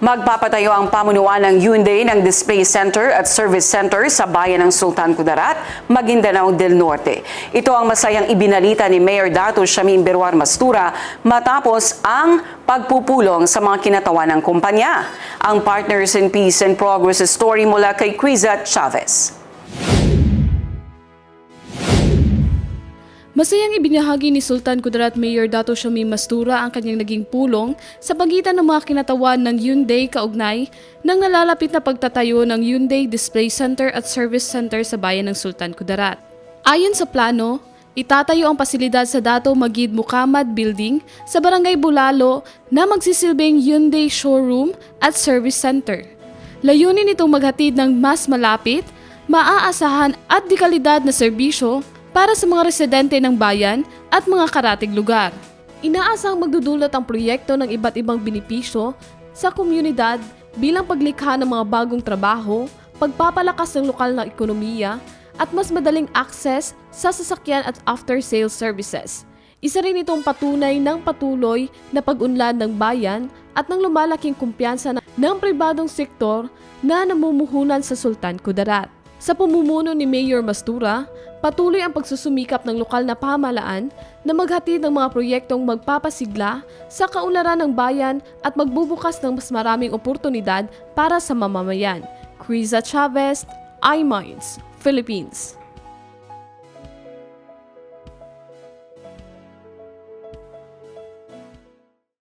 Magpapatayo ang pamunuan ng Hyundai ng Display Center at Service Center sa bayan ng Sultan Kudarat, Maguindanao del Norte. Ito ang masayang ibinalita ni Mayor Dato Shamim Berwar Mastura matapos ang pagpupulong sa mga kinatawan ng kumpanya. Ang Partners in Peace and Progress story mula kay Quizat Chavez. Masayang ibinahagi ni Sultan Kudarat Mayor Dato Shamim Mastura ang kanyang naging pulong sa pagitan ng mga kinatawan ng Hyundai kaugnay ng nalalapit na pagtatayo ng Hyundai Display Center at Service Center sa bayan ng Sultan Kudarat. Ayon sa plano, itatayo ang pasilidad sa Dato Magid Mukamad Building sa Barangay Bulalo na magsisilbing Hyundai Showroom at Service Center. Layunin itong maghatid ng mas malapit, maaasahan at dekalidad na serbisyo para sa mga residente ng bayan at mga karatig lugar. Inaasang magdudulot ang proyekto ng iba't ibang benepisyo sa komunidad bilang paglikha ng mga bagong trabaho, pagpapalakas ng lokal na ekonomiya, at mas madaling access sa sasakyan at after-sales services. Isa rin itong patunay ng patuloy na pag-unlad ng bayan at ng lumalaking kumpiyansa ng pribadong sektor na namumuhunan sa Sultan Kudarat. Sa pamumuno ni Mayor Mastura, patuloy ang pagsusumikap ng lokal na pamahalaan na maghatid ng mga proyektong magpapasigla sa kaunlaran ng bayan at magbubukas ng mas maraming oportunidad para sa mamamayan. Quizat Chavez, iMinds, Philippines.